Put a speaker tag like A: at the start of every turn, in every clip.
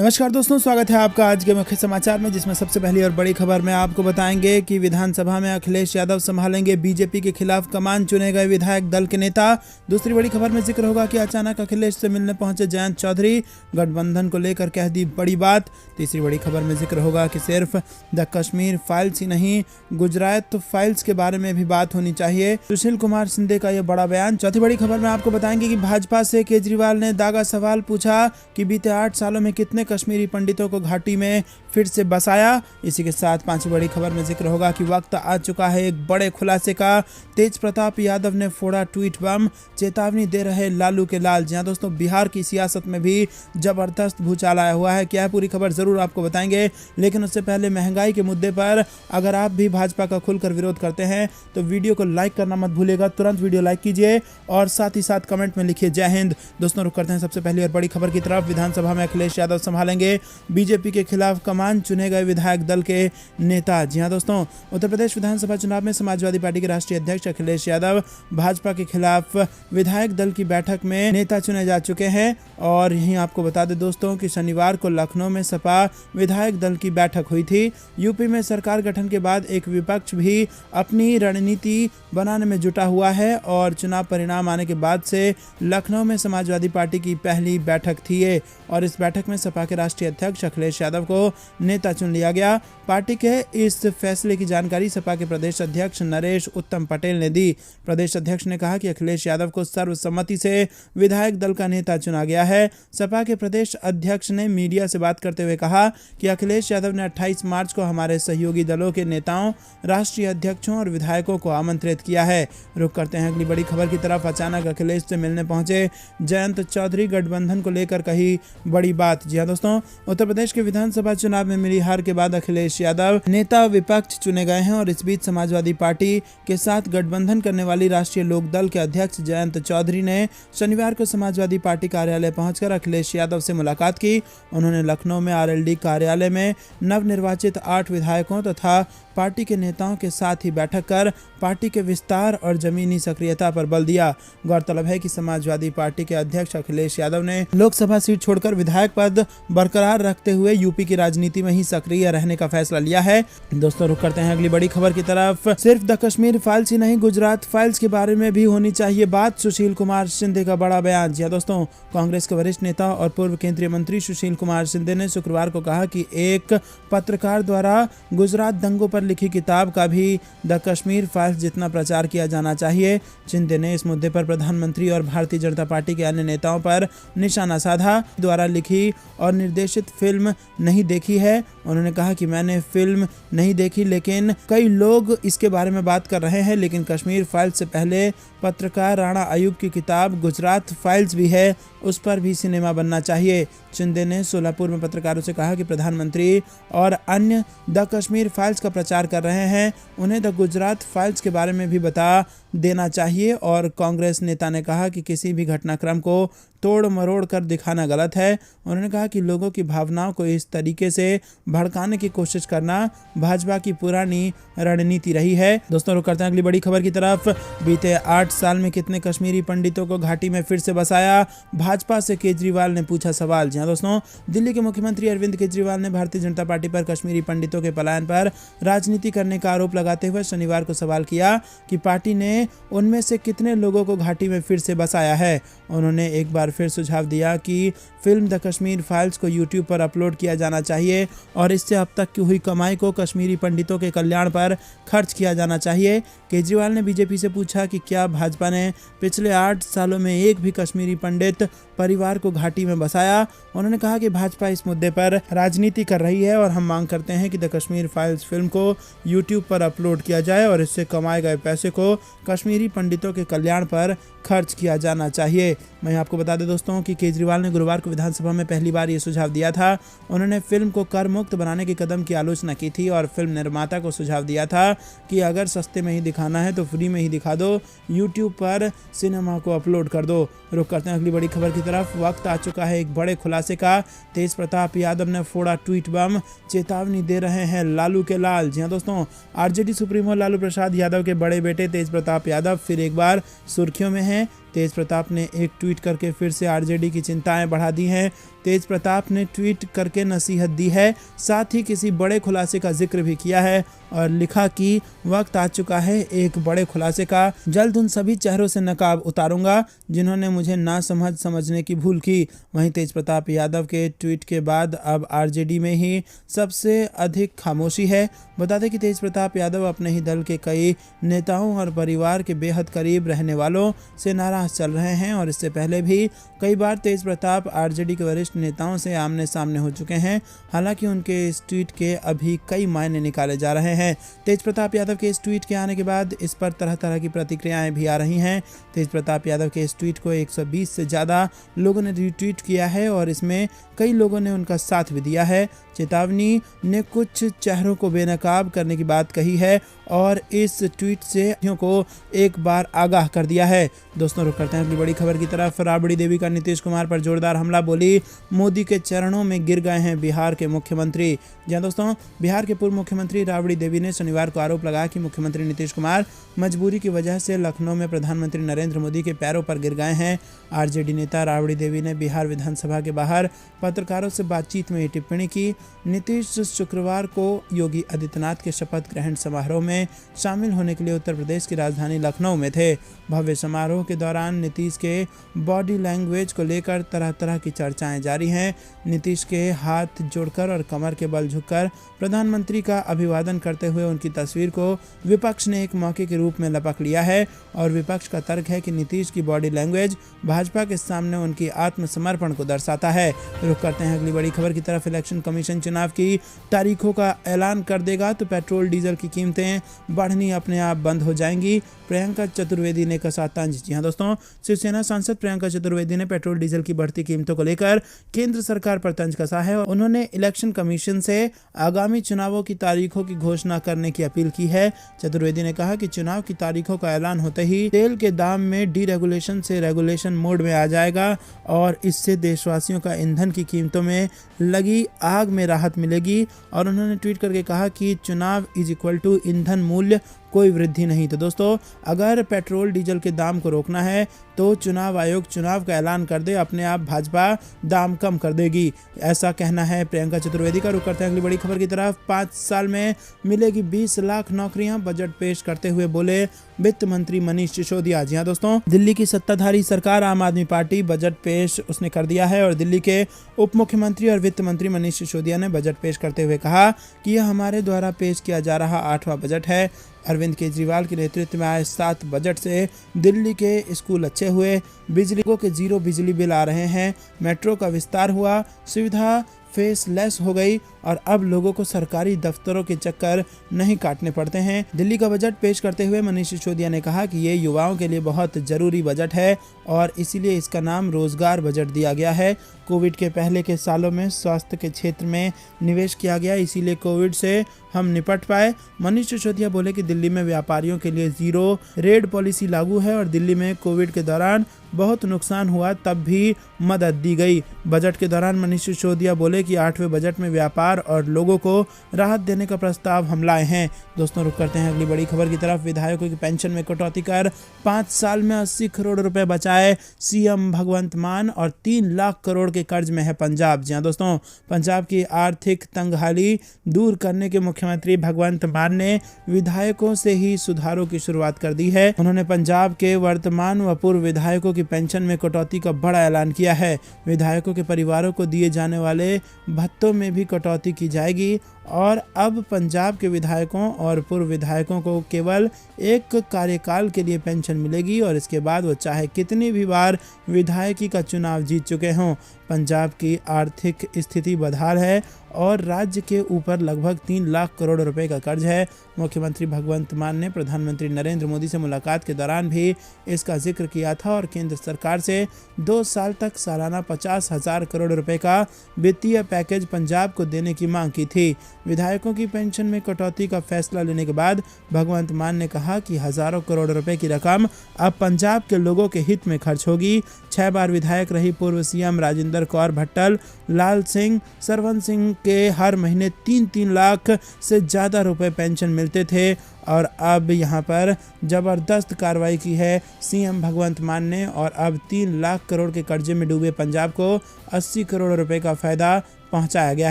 A: नमस्कार दोस्तों, स्वागत है आपका आज के मुख्य समाचार में, जिसमें सबसे पहली और बड़ी खबर में आपको बताएंगे कि विधानसभा में अखिलेश यादव संभालेंगे बीजेपी के खिलाफ कमान, चुने गए विधायक दल के नेता। दूसरी बड़ी खबर में जिक्र होगा कि अचानक अखिलेश से मिलने पहुंचे जयंत चौधरी, गठबंधन को लेकर कह दी बड़ी बात। तीसरी बड़ी खबर में जिक्र होगा कि सिर्फ द कश्मीर फाइल्स ही नहीं, गुजरात फाइल्स के बारे में भी बात होनी चाहिए, सुशील कुमार शिंदे का यह बड़ा बयान। चौथी बड़ी खबर में आपको बताएंगे कि भाजपा से केजरीवाल ने दागा सवाल पूछा कि बीते 8 सालों में कितने कश्मीरी पंडितों को घाटी में फिर से बसाया। इसी के साथ पांचवी बड़ी खबर में जिक्र होगा कि वक्त आ चुका है एक बड़े खुलासे का, तेज प्रताप यादव ने फोड़ा ट्वीट बम, चेतावनी दे रहे लालू के लाल। जी हां दोस्तों, बिहार की सियासत में भी जबरदस्त भूचाल आया हुआ है। क्या है पूरी खबर जरूर आपको बताएंगे, लेकिन उससे पहले महंगाई के मुद्दे पर अगर आप भी भाजपा का खुलकर विरोध करते हैं तो वीडियो को लाइक करना मत भूलिएगा। तुरंत वीडियो लाइक कीजिए और साथ ही साथ कमेंट में लिखिए जय हिंद। दोस्तों रुक करते हैं सबसे पहली और बड़ी खबर की तरफ। विधानसभा में अखिलेश यादव संभालेंगे बीजेपी के खिलाफ कमान, चुने गए विधायक दल के नेता। जी हां दोस्तों, उत्तर प्रदेश विधानसभा चुनाव में समाजवादी पार्टी के राष्ट्रीय अध्यक्ष अखिलेश यादव भाजपा के खिलाफ विधायक दल की बैठक में नेता चुने जा चुके हैं। और यहीं आपको बता दें दोस्तों कि शनिवार को लखनऊ में सपा विधायक दल की बैठक हुई थी। यूपी में सरकार गठन के बाद एक विपक्ष भी अपनी रणनीति बनाने में जुटा हुआ है और चुनाव परिणाम आने के बाद से लखनऊ में समाजवादी पार्टी की पहली बैठक थी ये। और इस बैठक में सपा के राष्ट्रीय अध्यक्ष अखिलेश यादव को नेता चुन लिया गया। पार्टी के इस फैसले की जानकारी सपा के प्रदेश अध्यक्ष नरेश उत्तम पटेल ने दी। प्रदेश अध्यक्ष ने कहा कि अखिलेश यादव को सर्वसम्मति से विधायक दल का नेता चुना गया है। सपा के प्रदेश अध्यक्ष ने मीडिया से बात करते हुए कहा कि अखिलेश यादव ने 28 मार्च को हमारे सहयोगी दलों के नेताओं, राष्ट्रीय अध्यक्षों और विधायकों को आमंत्रित किया है। रुक करते हैं अगली बड़ी खबर की तरफ। अचानक अखिलेश से मिलने पहुंचे जयंत चौधरी, गठबंधन को लेकर कही बड़ी बात। जी हां दोस्तों, उत्तर प्रदेश के विधानसभा चुनाव में मिली हार के बाद अखिलेश यादव नेता विपक्ष चुने गए हैं और इस बीच समाजवादी पार्टी के साथ गठबंधन करने वाली राष्ट्रीय लोकदल के अध्यक्ष जयंत चौधरी ने शनिवार को समाजवादी पार्टी कार्यालय पहुंचकर अखिलेश यादव से मुलाकात की। उन्होंने लखनऊ में आरएलडी कार्यालय में नवनिर्वाचित 8 विधायकों तथा पार्टी के नेताओं के साथ ही बैठक कर पार्टी के विस्तार और जमीनी सक्रियता पर बल दिया। गौरतलब है कि समाजवादी पार्टी के अध्यक्ष अखिलेश यादव ने लोकसभा सीट छोड़कर विधायक पद बरकरार रखते हुए यूपी की राजनीति में ही सक्रिय रहने का फैसला लिया है। दोस्तों रुक करते हैं अगली बड़ी खबर की तरफ। सिर्फ द कश्मीर फाइल्स ही नहीं, गुजरात फाइल्स के बारे में भी होनी चाहिए बात, सुशील कुमार शिंदे का बड़ा बयान। जी दोस्तों, कांग्रेस के वरिष्ठ नेता और पूर्व केंद्रीय मंत्री सुशील कुमार शिंदे ने शुक्रवार को कहा कि एक पत्रकार द्वारा गुजरात दंगों पर लिखी किताब का भी द कश्मीर फाइल्स जितना प्रचार किया जाना चाहिए। शिंदे ने इस मुद्दे पर प्रधानमंत्री और भारतीय जनता पार्टी के अन्य नेताओं पर निशाना साधा। द्वारा लिखी और निर्देशित फिल्म नहीं देखी है। उन्होंने कहा कि मैंने फिल्म नहीं देखी, लेकिन कई लोग इसके बारे में बात कर रहे हैं। लेकिन कश्मीर फाइल्स से पहले पत्रकार राणा अयूब की किताब गुजरात फाइल्स भी है, उस पर भी सिनेमा बनना चाहिए। शिंदे ने सोलापुर में पत्रकारों से कहा कि प्रधानमंत्री और अन्य द कश्मीर फाइल्स का प्रचार कर रहे हैं, उन्हें द गुजरात फाइल्स के बारे में भी बता देना चाहिए। और कांग्रेस नेता ने कहा कि किसी भी घटनाक्रम को तोड़ मरोड़ कर दिखाना गलत है। उन्होंने कहा कि लोगों की भावनाओं को इस तरीके से भड़काने की कोशिश करना भाजपा की पुरानी रणनीति रही है। दोस्तों रुक करते हैं अगली बड़ी खबर की तरफ। बीते 8 साल में कितने कश्मीरी पंडितों को घाटी में फिर से बसाया, भाजपा से केजरीवाल ने पूछा सवाल। जी हां दोस्तों, दिल्ली के मुख्यमंत्री अरविंद केजरीवाल ने भारतीय जनता पार्टी पर कश्मीरी पंडितों के पलायन पर राजनीति करने का आरोप लगाते हुए शनिवार को सवाल किया कि पार्टी ने उनमें से कितने लोगों को घाटी में फिर से बसाया है। उन्होंने एक बार फिर सुझाव दिया कि फिल्म द कश्मीर फाइल्स को यूट्यूब पर अपलोड किया जाना चाहिए और इससे अब तक की हुई कमाई को कश्मीरी पंडितों के कल्याण पर खर्च किया जाना चाहिए। केजरीवाल ने बीजेपी से पूछा कि क्या भाजपा ने पिछले 8 सालों में एक भी कश्मीरी पंडित परिवार को घाटी में बसाया। उन्होंने कहा कि भाजपा इस मुद्दे पर राजनीति कर रही है और हम मांग करते हैं कि द कश्मीर फाइल्स फिल्म को यूट्यूब पर अपलोड किया जाए और इससे कमाए गए पैसे को कश्मीरी पंडितों के कल्याण पर खर्च किया जाना चाहिए। मैं आपको बता दें दोस्तों कि केजरीवाल ने गुरुवार को विधानसभा में पहली बार ये सुझाव दिया था। उन्होंने फिल्म को कर मुक्त बनाने के कदम की आलोचना की थी और फिल्म निर्माता को सुझाव दिया था कि अगर सस्ते में ही दिखाना है तो फ्री में ही दिखा दो, यूट्यूब पर सिनेमा को अपलोड कर दो। रुक करते हैं अगली बड़ी खबर की तरफ। वक्त आ चुका है एक बड़े खुलासे का, तेज प्रताप यादव ने फोड़ा ट्वीट बम, चेतावनी दे रहे हैं लालू के लाल। जी हां दोस्तों, आरजेडी सुप्रीमो लालू प्रसाद यादव के बड़े बेटे तेज प्रताप यादव फिर एक बार सुर्खियों में हैं। तेज प्रताप ने एक ट्वीट करके फिर से आरजेडी की चिंताएं बढ़ा दी हैं। तेज प्रताप ने ट्वीट करके नसीहत दी है, साथ ही किसी बड़े खुलासे का जिक्र भी किया है और लिखा कि वक्त आ चुका है एक बड़े खुलासे का, जल्द उन सभी चेहरों से नकाब उतारूंगा जिन्होंने मुझे ना समझने की भूल की। वहीं तेज प्रताप यादव के ट्वीट के बाद अब आरजेडी में ही सबसे अधिक खामोशी है। बता दें कि तेज प्रताप यादव अपने ही दल के कई नेताओं और परिवार के बेहद करीब रहने वालों से नाराज चल रहे हैं और इससे पहले भी कई बार तेज प्रताप आरजेडी के वरिष्ठ नेताओं से आमने सामने हो चुके हैं। हालांकि उनके इस ट्वीट के अभी कई मायने निकाले जा रहे हैं। तेज प्रताप यादव के इस ट्वीट के आने के बाद इस पर तरह तरह की प्रतिक्रियाएं भी आ रही हैं। तेज प्रताप यादव के इस ट्वीट को 120 से ज़्यादा लोगों ने रीट्वीट किया है और इसमें कई लोगों ने उनका साथ भी दिया है। चेतावनी ने कुछ चेहरों को बेनकाब करने की बात कही है और इस ट्वीट से को एक बार आगाह कर दिया है। दोस्तों, रुक करते हैं अगली बड़ी खबर की तरफ। राबड़ी देवी का नीतीश कुमार पर जोरदार हमला, बोली मोदी के चरणों में गिर गए हैं बिहार के मुख्यमंत्री। जी हां दोस्तों, बिहार के पूर्व मुख्यमंत्री राबड़ी देवी ने शनिवार को आरोप लगाया कि मुख्यमंत्री नीतीश कुमार मजबूरी की वजह से लखनऊ में प्रधानमंत्री नरेंद्र मोदी के पैरों पर गिर गए हैं। आरजेडी नेता राबड़ी देवी ने बिहार विधानसभा के बाहर पत्रकारों से बातचीत में ये टिप्पणी की। नीतीश शुक्रवार को योगी आदित्यनाथ के शपथ ग्रहण समारोह में शामिल होने के लिए उत्तर प्रदेश की राजधानी लखनऊ में थे। भव्य समारोह के दौरान नीतीश के बॉडी लैंग्वेज को लेकर तरह तरह की चर्चाएं जारी हैं। नीतीश के हाथ जोड़कर और कमर के बल झुककर प्रधानमंत्री का अभिवादन करते हुए उनकी तस्वीर को विपक्ष ने एक मौके के रूप में लपक लिया है और विपक्ष का तर्क है कि नीतीश की बॉडी लैंग्वेज भाजपा के सामने उनकी आत्मसमर्पण को दर्शाता है। रुख करते हैं अगली बड़ी खबर की तरफ। इलेक्शन कमीशन चुनाव की तारीखों का ऐलान कर देगा तो पेट्रोल डीजल की कीमतें बढ़नी अपने आप बंद हो जाएंगी, प्रियंका चतुर्वेदी ने कसा तंज। जी हां दोस्तों, शिवसेना सांसद प्रियंका चतुर्वेदी ने पेट्रोल डीजल की बढ़ती कीमतों को लेकर केंद्र सरकार पर तंज कसा है और उन्होंने इलेक्शन कमीशन से आगामी चुनावों की तारीखों की घोषणा करने की अपील की है। चतुर्वेदी ने कहा कि चुनाव की तारीखों का ऐलान होते ही तेल के दाम में डीरेगुलेशन से रेगुलेशन मोड में आ जाएगा और इससे देशवासियों का ईंधन की कीमतों में लगी आग में राहत मिलेगी। और उन्होंने ट्वीट करके कहा कि चुनाव इज इक्वल टू ईंधन मूल्य, कोई वृद्धि नहीं। तो दोस्तों, अगर पेट्रोल डीजल के दाम को रोकना है तो चुनाव आयोग चुनाव का ऐलान कर दे, अपने आप भाजपा दाम कम कर देगी, ऐसा कहना है प्रियंका चतुर्वेदी का। रुक करते हैं अगली बड़ी खबर की तरफ। 5 साल में मिलेगी 20 लाख नौकरियां, बजट पेश करते हुए बोले वित्त मंत्री मनीष सिसोदिया। जी हां दोस्तों, दिल्ली की सत्ताधारी सरकार आम आदमी पार्टी बजट पेश उसने कर दिया है और दिल्ली के उप मुख्यमंत्री और वित्त मंत्री मनीष सिसोदिया ने बजट पेश करते हुए कहा कि यह हमारे द्वारा पेश किया जा रहा 8वां बजट है। अरविंद केजरीवाल के नेतृत्व में आए 7 बजट से दिल्ली के स्कूल अच्छे हुए, बिजली के 0 बिजली बिल आ रहे हैं, मेट्रो का विस्तार हुआ, सुविधा फेसलेस हो गई और अब लोगों को सरकारी दफ्तरों के चक्कर नहीं काटने पड़ते हैं। दिल्ली का बजट पेश करते हुए मनीष सिसोदिया ने कहा कि ये युवाओं के लिए बहुत जरूरी बजट है और इसीलिए इसका नाम रोजगार बजट दिया गया है। कोविड के पहले के सालों में स्वास्थ्य के क्षेत्र में निवेश किया गया, इसीलिए कोविड से हम निपट पाए। मनीष सिसोदिया बोले कि दिल्ली में व्यापारियों के लिए 0 रेड पॉलिसी लागू है और दिल्ली में कोविड के दौरान बहुत नुकसान हुआ तब भी मदद दी गई। बजट के दौरान मनीष सिसोदिया बोले कि 8वें बजट में व्यापार और लोगों को राहत देने का प्रस्ताव हम लाए हैं। दोस्तों, रुक करते हैं अगली बड़ी खबर की तरफ। विधायकों की पेंशन में कटौती कर 5 साल में 80 करोड़ रुपए बचाए सीएम भगवंत मान और 3 लाख करोड़ के कर्ज में है पंजाब। जी हां दोस्तों, पंजाब की आर्थिक तंगहाली दूर करने के मुख्यमंत्री भगवंत मान ने विधायकों से ही सुधारों की शुरुआत कर दी है। उन्होंने पंजाब के वर्तमान व पूर्व विधायकों की पेंशन में कटौती का बड़ा ऐलान किया है। विधायकों के परिवारों को दिए जाने वाले भत्तों में भी कटौती की जाएगी और अब पंजाब के विधायकों और पूर्व विधायकों को केवल एक कार्यकाल के लिए पेंशन मिलेगी और इसके बाद वो चाहे कितनी भी बार विधायकी का चुनाव जीत चुके हों। पंजाब की आर्थिक स्थिति बदहाल है और राज्य के ऊपर लगभग 3 लाख करोड़ रुपए का कर्ज है। मुख्यमंत्री भगवंत मान ने प्रधानमंत्री नरेंद्र मोदी से मुलाकात के दौरान भी इसका जिक्र किया था और केंद्र सरकार से 2 साल तक सालाना 50,000 करोड़ रुपए का वित्तीय पैकेज पंजाब को देने की मांग की थी। विधायकों की पेंशन में कटौती का फैसला लेने के बाद भगवंत मान ने कहा कि हजारों करोड़ रुपए की रकम अब पंजाब के लोगों के हित में खर्च होगी। 6 बार विधायक रही पूर्व सीएम राजेंद्र कौर भट्टल, लाल सिंह, सरवन सिंह के हर महीने 3-3 लाख से ज़्यादा रुपए पेंशन मिलते थे और अब यहाँ पर ज़बरदस्त कार्रवाई की है सीएम भगवंत मान ने और अब 3 लाख करोड़ के कर्जे में डूबे पंजाब को 80 करोड़ रुपए का फायदा पहुंचाया गया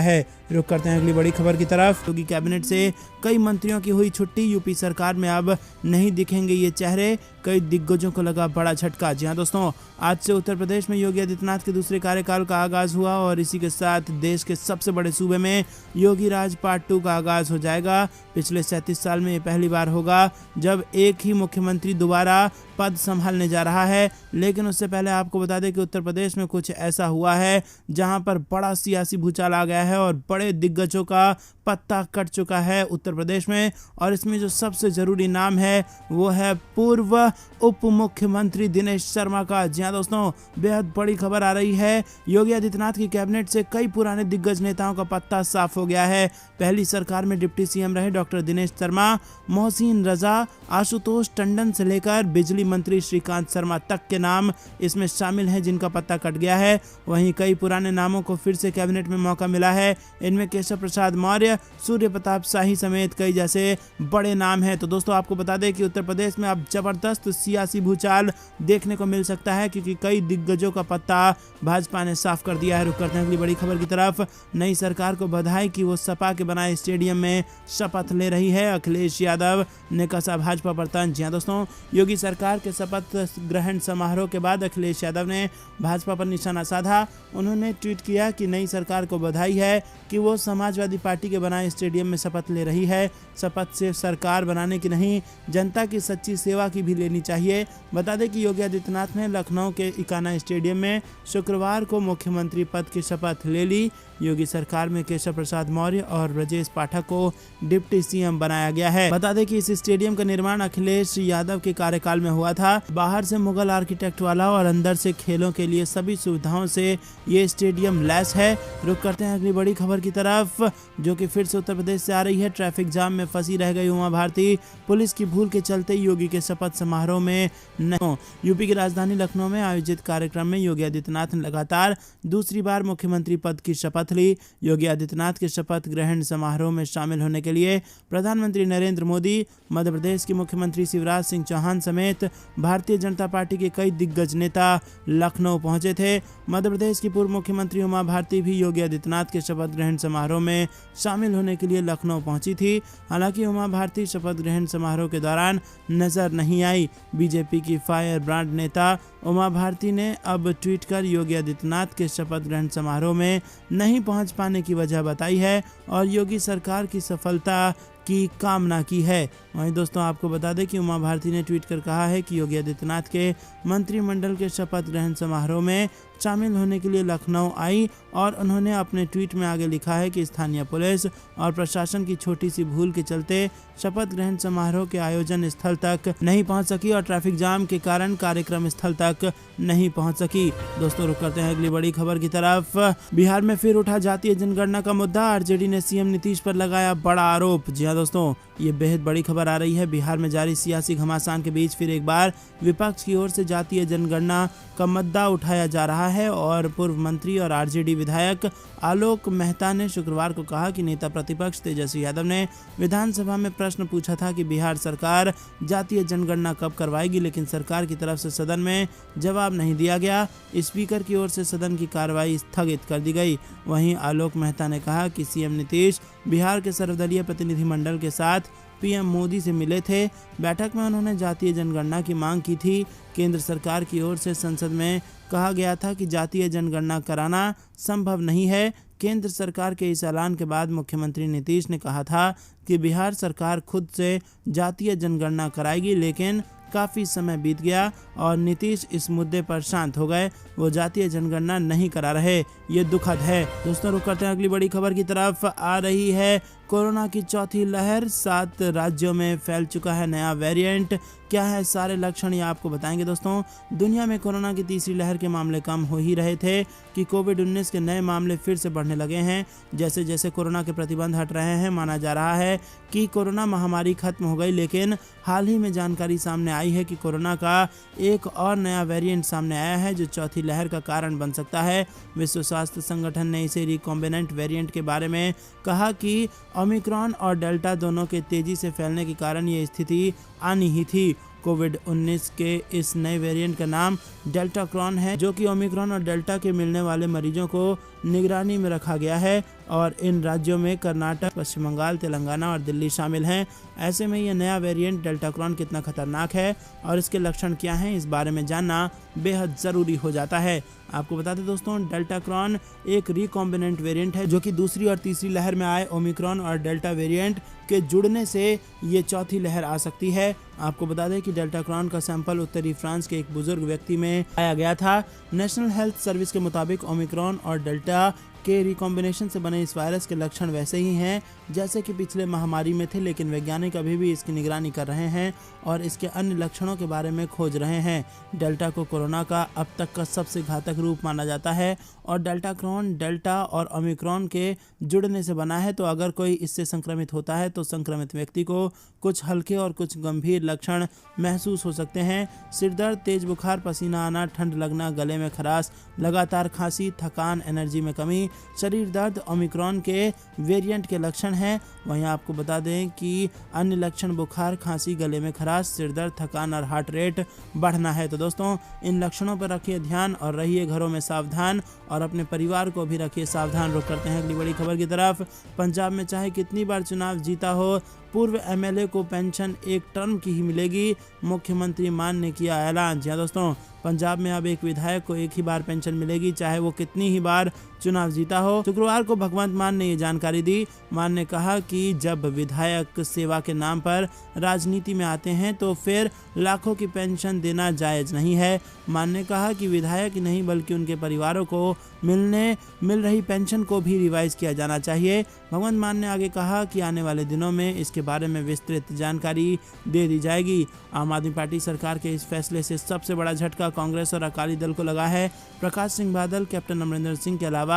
A: है। रुक करते हैं अगली बड़ी खबर की तरफ। योगी कैबिनेट से कई मंत्रियों की हुई छुट्टी, यूपी सरकार में अब नहीं दिखेंगे ये चेहरे, कई दिग्गजों को लगा बड़ा झटका। जी हाँ दोस्तों, आज से उत्तर प्रदेश में योगी आदित्यनाथ के दूसरे कार्यकाल का आगाज हुआ और इसी के साथ देश के सबसे बड़े सूबे में योगी राज पार्ट 2 का आगाज हो जाएगा। पिछले 37 साल में ये पहली बार होगा जब एक ही मुख्यमंत्री दोबारा पद संभालने जा रहा है। लेकिन उससे पहले आपको बता दें कि उत्तर प्रदेश में कुछ ऐसा हुआ है जहां पर बड़ा सियासी भूचाल आ गया है और बड़े दिग्गजों का पत्ता कट चुका है उत्तर प्रदेश में। और इसमें जो सबसे जरूरी नाम है वो है पूर्व उप मुख्यमंत्री दिनेश शर्मा का। जी हाँ दोस्तों, बेहद बड़ी खबर आ रही है। योगी आदित्यनाथ की कैबिनेट से कई पुराने दिग्गज नेताओं का पत्ता साफ हो गया है। पहली सरकार में डिप्टी सीएम रहे डॉक्टर दिनेश शर्मा, मोहसिन रजा, आशुतोष टंडन से लेकर बिजली मंत्री श्रीकांत शर्मा तक के नाम इसमें शामिल हैं जिनका पत्ता कट गया है। वहीं कई पुराने नामों को फिर से कैबिनेट में मौका मिला है। इनमें केशव प्रसाद मौर्य, सूर्य प्रताप शाही समेत कई जैसे बड़े नाम हैं। तो दोस्तों आपको बता दें कि उत्तर प्रदेश में अब जबरदस्त सियासी भूचाल देखने को मिल सकता है क्योंकि कई दिग्गजों का पत्ता भाजपा ने साफ कर दिया है। रुक करते हैं अगली बड़ी खबर की तरफ। नई सरकार को बधाई कि वो सपा के बनाए स्टेडियम में शपथ ले रही है। अखिलेश यादव ने कसा भाजपा पर तंज। जी हाँ दोस्तों, योगी सरकार के शपथ ग्रहण समारोह के बाद अखिलेश यादव ने भाजपा पर निशाना साधा। उन्होंने ट्वीट किया कि नई सरकार को बधाई है कि वो समाजवादी पार्टी के बनाए स्टेडियम में शपथ ले रही है। शपथ सिर्फ सरकार बनाने की नहीं, जनता की सच्ची सेवा की भी लेनी चाहिए। बता दें कि योगी आदित्यनाथ ने लखनऊ के इकाना स्टेडियम में शुक्रवार को मुख्यमंत्री पद की शपथ ले ली। योगी सरकार में केशव प्रसाद मौर्य और ब्रजेश पाठक को डिप्टी सीएम बनाया गया है। बता दें कि इस स्टेडियम का निर्माण अखिलेश यादव के कार्यकाल में हुआ था। बाहर से मुगल आर्किटेक्ट वाला और अंदर से खेलों के लिए सभी सुविधाओं से ये स्टेडियम लैस है। रुक करते हैं अगली बड़ी खबर की तरफ जो कि फिर से उत्तर प्रदेश से आ रही है। ट्रैफिक जाम में फंसी रह गई उमा भारती, पुलिस की भूल के चलते योगी के शपथ समारोह में नहीं। यूपी की राजधानी लखनऊ में आयोजित कार्यक्रम में योगी आदित्यनाथ ने लगातार दूसरी बार मुख्यमंत्री पद की शपथ ली। योगी आदित्यनाथ के शपथ ग्रहण समारोह में शामिल होने के लिए प्रधानमंत्री नरेंद्र मोदी, मध्य प्रदेश के मुख्यमंत्री शिवराज सिंह चौहान समेत भारतीय जनता पार्टी के कई दिग्गज नेता लखनऊ पहुंचे थे। मध्य प्रदेश की पूर्व मुख्यमंत्री उमा भारती भी योगी आदित्यनाथ के शपथ ग्रहण समारोह में शामिल होने के लिए लखनऊ पहुंची थी। हालांकि उमा भारती शपथ ग्रहण समारोह के दौरान नजर नहीं आई। बीजेपी की फायर ब्रांड नेता उमा भारती ने अब ट्वीट कर योगी आदित्यनाथ के शपथ ग्रहण समारोह में नहीं पहुंच पाने की वजह बताई है और योगी सरकार की सफलता की कामना की है। वहीं दोस्तों आपको बता दें कि उमा भारती ने ट्वीट कर कहा है कि योगी आदित्यनाथ के मंत्रिमंडल के शपथ ग्रहण समारोह में शामिल होने के लिए लखनऊ आई और उन्होंने अपने ट्वीट में आगे लिखा है कि स्थानीय पुलिस और प्रशासन की छोटी सी भूल के चलते शपथ ग्रहण समारोह के आयोजन स्थल तक नहीं पहुंच सकी और ट्रैफिक जाम के कारण कार्यक्रम स्थल तक नहीं पहुंच सकी। दोस्तों रुक करते हैं अगली बड़ी खबर की तरफ। बिहार में फिर उठा जातीय जनगणना का मुद्दा, आरजेडी ने सीएम नीतीश पर लगाया बड़ा आरोप। जी हाँ दोस्तों, ये बेहद बड़ी खबर आ रही है। बिहार में जारी सियासी घमासान के बीच फिर एक बार विपक्ष की ओर से जातीय जनगणना का मुद्दा उठाया जा रहा है और पूर्व मंत्री और आरजेडी विधायक आलोक मेहता ने शुक्रवार को कहा कि नेता प्रतिपक्ष तेजस्वी यादव ने विधानसभा में प्रश्न पूछा था कि बिहार सरकार जातीय जनगणना कब करवाएगी, लेकिन सरकार की तरफ से सदन में जवाब नहीं दिया गया। स्पीकर की ओर से सदन की कार्रवाई स्थगित कर दी गई। वहीं आलोक मेहता ने कहा कि सीएम नीतीश बिहार के सर्वदलीय प्रतिनिधिमंडल के साथ पीएम मोदी से मिले थे। बैठक में उन्होंने जातीय जनगणना की मांग की थी। केंद्र सरकार की ओर से संसद में कहा गया था कि जातीय जनगणना कराना संभव नहीं है। केंद्र सरकार के इस ऐलान के बाद मुख्यमंत्री नीतीश ने कहा था कि बिहार सरकार खुद से जातीय जनगणना कराएगी, लेकिन काफ़ी समय बीत गया और नीतीश इस मुद्दे पर शांत हो गए। वो जातीय जनगणना नहीं करा रहे, ये दुखद है। दोस्तों रुक करते हैं अगली बड़ी खबर की तरफ। आ रही है कोरोना की चौथी लहर, 7 राज्यों में फैल चुका है नया वेरिएंट। क्या है सारे लक्षण, ये आपको बताएंगे दोस्तों। दुनिया में कोरोना की तीसरी लहर के मामले कम हो ही रहे थे कि कोविड-19 के नए मामले फिर से बढ़ने लगे हैं। जैसे जैसे कोरोना के प्रतिबंध हट रहे हैं, माना जा रहा है कि कोरोना महामारी खत्म हो गई, लेकिन हाल ही में जानकारी सामने आई है कि कोरोना का एक और नया वेरिएंट सामने आया है जो चौथी लहर का कारण बन सकता है। विश्व स्वास्थ्य संगठन ने इसे रिकॉम्बिनेंट वेरिएंट के बारे में कहा कि ओमिक्रॉन और डेल्टा दोनों के तेजी से फैलने के कारण ये स्थिति आनी ही थी। कोविड-19 के इस नए वेरिएंट का नाम डेल्टा क्रॉन है, जो कि ओमिक्रॉन और डेल्टा के मिलने वाले मरीजों को निगरानी में रखा गया है और इन राज्यों में कर्नाटक, पश्चिम बंगाल, तेलंगाना और दिल्ली शामिल हैं। ऐसे में ये नया वेरिएंट डेल्टा क्रॉन कितना खतरनाक है और इसके लक्षण क्या हैं, इस बारे में जानना बेहद ज़रूरी हो जाता है। आपको बता दें दोस्तों, डेल्टा क्रॉन एक रिकॉम्बिनेंट वेरिएंट है जो कि दूसरी और तीसरी लहर में आए ओमिक्रॉन और डेल्टा वेरिएंट के जुड़ने से ये चौथी लहर आ सकती है। आपको बता दें कि डेल्टा क्रॉन का सैंपल उत्तरी फ्रांस के एक बुजुर्ग व्यक्ति में पाया गया था। नेशनल हेल्थ सर्विस के मुताबिक ओमिक्रॉन और डेल्टा के रिकॉम्बिनेशन से बने इस वायरस के लक्षण वैसे ही हैं जैसे कि पिछले महामारी में थे, लेकिन वैज्ञानिक अभी भी इसकी निगरानी कर रहे हैं और इसके अन्य लक्षणों के बारे में खोज रहे हैं। डेल्टा को कोरोना का अब तक का सबसे घातक रूप माना जाता है और डेल्टा क्रॉन डेल्टा और ओमिक्रॉन के जुड़ने से बना है। तो अगर कोई इससे संक्रमित होता है तो संक्रमित व्यक्ति को कुछ हल्के और कुछ गंभीर लक्षण महसूस हो सकते हैं। सिरदर्द, तेज बुखार, पसीना आना, ठंड लगना, गले में खराश, लगातार खांसी, थकान, एनर्जी में कमी, शरीर दर्द ओमिक्रॉन के वेरिएंट के लक्षण हैं। वहीं आपको बता दें कि अन्य लक्षण बुखार, खांसी, गले में खराश, सिरदर्द, थकान और हार्ट रेट बढ़ना है। तो दोस्तों, इन लक्षणों पर रखिए ध्यान और रहिए घरों में सावधान और अपने परिवार को भी रखिए सावधान। रुक करते हैं अगली बड़ी खबर की तरफ। पंजाब में चाहे कितनी बार चुनाव जीता हो, पूर्व एमएलए को पेंशन एक टर्म की ही मिलेगी, मुख्यमंत्री मान ने किया ऐलान। जी हाँ दोस्तों, पंजाब में अब एक विधायक को एक ही बार पेंशन मिलेगी, चाहे वो कितनी ही बार चुनाव जीता हो। शुक्रवार को भगवंत मान ने ये जानकारी दी। मान ने कहा कि जब विधायक सेवा के नाम पर राजनीति में आते हैं तो फिर लाखों की पेंशन देना जायज़ नहीं है। मान ने कहा कि विधायक ही नहीं बल्कि उनके परिवारों को मिल रही पेंशन को भी रिवाइज किया जाना चाहिए। भगवंत मान ने आगे कहा कि आने वाले दिनों में इसके बारे में विस्तृत जानकारी दे दी जाएगी। आम आदमी पार्टी सरकार के इस फैसले से सबसे बड़ा झटका कांग्रेस और अकाली दल को लगा है। प्रकाश सिंह बादल, कैप्टन अमरिंदर सिंह के अलावा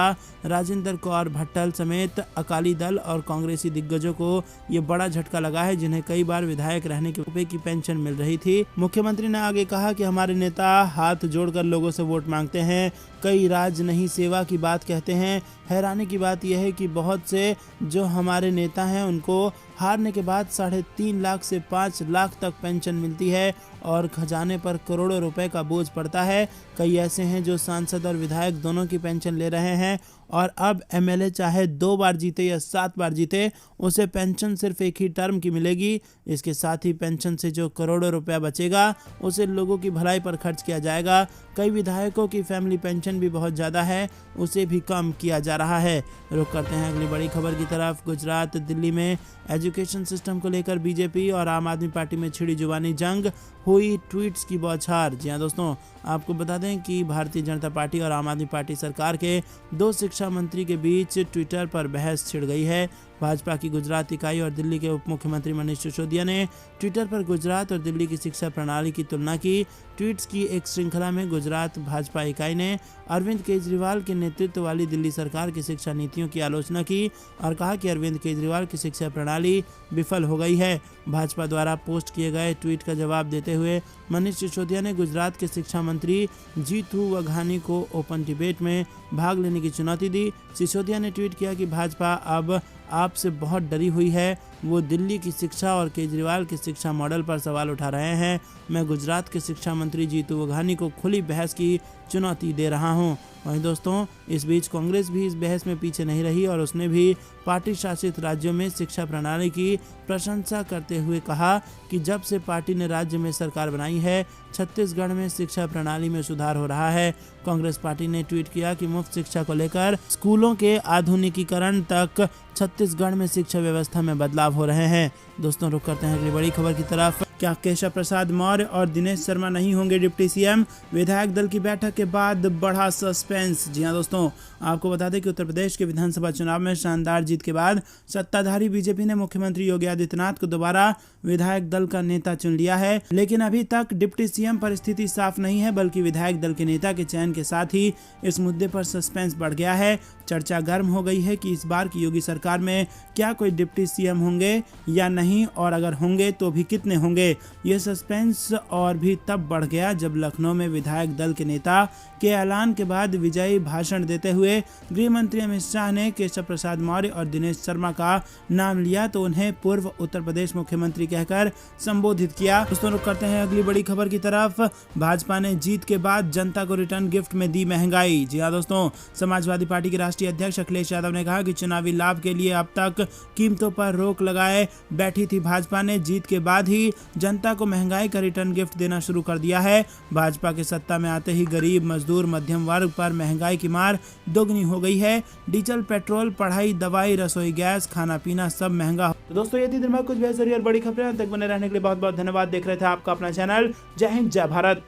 A: राजेंद्र कौर भट्टल समेत अकाली दल और कांग्रेसी दिग्गजों को ये बड़ा झटका लगा है, जिन्हें कई बार विधायक रहने के रुपए की पेंशन मिल रही थी। मुख्यमंत्री ने आगे कहा कि हमारे नेता हाथ जोड़कर लोगों से वोट मांगते हैं, कई राज नहीं सेवा की बात कहते हैं। हैरानी की बात यह है कि बहुत से जो हमारे नेता हैं उनको हारने के बाद 3.5 लाख से 5 लाख तक पेंशन मिलती है और खजाने पर करोड़ों रुपए का बोझ पड़ता है। कई ऐसे हैं जो सांसद और विधायक दोनों की पेंशन ले रहे हैं और अब एमएलए चाहे 2 बार जीते या 7 बार जीते, उसे पेंशन सिर्फ एक ही टर्म की मिलेगी। इसके साथ ही पेंशन से जो करोड़ों रुपया बचेगा उसे लोगों की भलाई पर खर्च किया जाएगा। कई विधायकों की फैमिली पेंशन भी बहुत ज़्यादा है, उसे भी कम किया जा रहा है। रुक करते हैं अगली बड़ी खबर की तरफ। गुजरात, दिल्ली में एजुकेशन सिस्टम को लेकर बीजेपी और आम आदमी पार्टी में छिड़ी जुबानी जंग, हुई ट्वीट्स की बौछार। जी हाँ दोस्तों, आपको बता दें कि भारतीय जनता पार्टी और आम आदमी पार्टी सरकार के 2 शिक्षा मंत्री के बीच ट्विटर पर बहस छिड़ गई है। भाजपा की गुजरात इकाई और दिल्ली के उप मुख्यमंत्री मनीष सिसोदिया ने ट्विटर पर गुजरात और दिल्ली की शिक्षा प्रणाली की तुलना की। ट्वीट्स की एक श्रृंखला में गुजरात भाजपा इकाई ने अरविंद केजरीवाल के नेतृत्व वाली दिल्ली सरकार की शिक्षा नीतियों की आलोचना की और कहा कि अरविंद केजरीवाल की शिक्षा प्रणाली विफल हो गई है। भाजपा द्वारा पोस्ट किए गए ट्वीट का जवाब देते हुए मनीष सिसोदिया ने गुजरात के शिक्षा मंत्री जीतू वघानी को ओपन डिबेट में भाग लेने की चुनौती दी। सिसोदिया ने ट्वीट किया कि भाजपा अब आपसे बहुत डरी हुई है, वो दिल्ली की शिक्षा और केजरीवाल की शिक्षा मॉडल पर सवाल उठा रहे हैं। मैं गुजरात के शिक्षा मंत्री जीतू वघानी को खुली बहस की चुनौती दे रहा हूं। वहीं दोस्तों, इस बीच कांग्रेस भी इस बहस में पीछे नहीं रही और उसने भी पार्टी शासित राज्यों में शिक्षा प्रणाली की प्रशंसा करते हुए कहा कि जब से पार्टी ने राज्य में सरकार बनाई है, छत्तीसगढ़ में शिक्षा प्रणाली में सुधार हो रहा है। कांग्रेस पार्टी ने ट्वीट किया कि मुफ्त शिक्षा को लेकर स्कूलों के आधुनिकीकरण तक छत्तीसगढ़ में शिक्षा व्यवस्था में बदलाव हो रहे हैं। दोस्तों, रुक करते हैं अगली बड़ी खबर की तरफ। क्या केशव प्रसाद मौर्य और दिनेश शर्मा नहीं होंगे डिप्टी सीएम? विधायक दल की बैठक के बाद बढ़ा सस्पेंस। जी हां दोस्तों, आपको बता दें कि उत्तर प्रदेश के विधानसभा चुनाव में शानदार जीत के बाद सत्ताधारी बीजेपी ने मुख्यमंत्री योगी आदित्यनाथ को दोबारा विधायक दल का नेता चुन लिया है, लेकिन अभी तक डिप्टी सीएम पर स्थिति साफ नहीं है, बल्कि विधायक दल के नेता के चयन के साथ ही इस मुद्दे पर सस्पेंस बढ़ गया है। चर्चा गर्म हो गई है कि इस बार की योगी सरकार में क्या कोई डिप्टी सीएम होंगे या नहीं, और अगर होंगे तो भी कितने होंगे। यह सस्पेंस और भी तब बढ़ गया जब लखनऊ में विधायक दल के नेता के ऐलान के बाद विजयी भाषण देते हुए गृह मंत्री अमित शाह ने केशव प्रसाद मौर्य और दिनेश शर्मा का नाम लिया तो उन्हें पूर्व उत्तर प्रदेश मुख्यमंत्री कहकर संबोधित किया। दोस्तों, रुक करते हैं अगली बड़ी खबर की तरफ। भाजपा ने जीत के बाद जनता को रिटर्न गिफ्ट में दी महंगाई। जी हां दोस्तों, समाजवादी पार्टी के राष्ट्रीय अध्यक्ष अखिलेश यादव ने कहा कि चुनावी लाभ के लिए अब तक कीमतों पर रोक लगाए बैठी थी भाजपा ने, जीत के बाद ही जनता को महंगाई का रिटर्न गिफ्ट देना शुरू कर दिया है। भाजपा के सत्ता में आते ही गरीब, मजदूर, मध्यम वर्ग पर महंगाई की मार दोगुनी हो गई है। डीजल, पेट्रोल, पढ़ाई, दवाई, रसोई गैस, खाना पीना सब महंगा। तो दोस्तों, ये थी दिन भर कुछ बेहतरीन और बड़ी खबरें। तक बने रहने के लिए बहुत बहुत धन्यवाद। देख रहे थे आपका अपना चैनल। जय हिंद, जय भारत।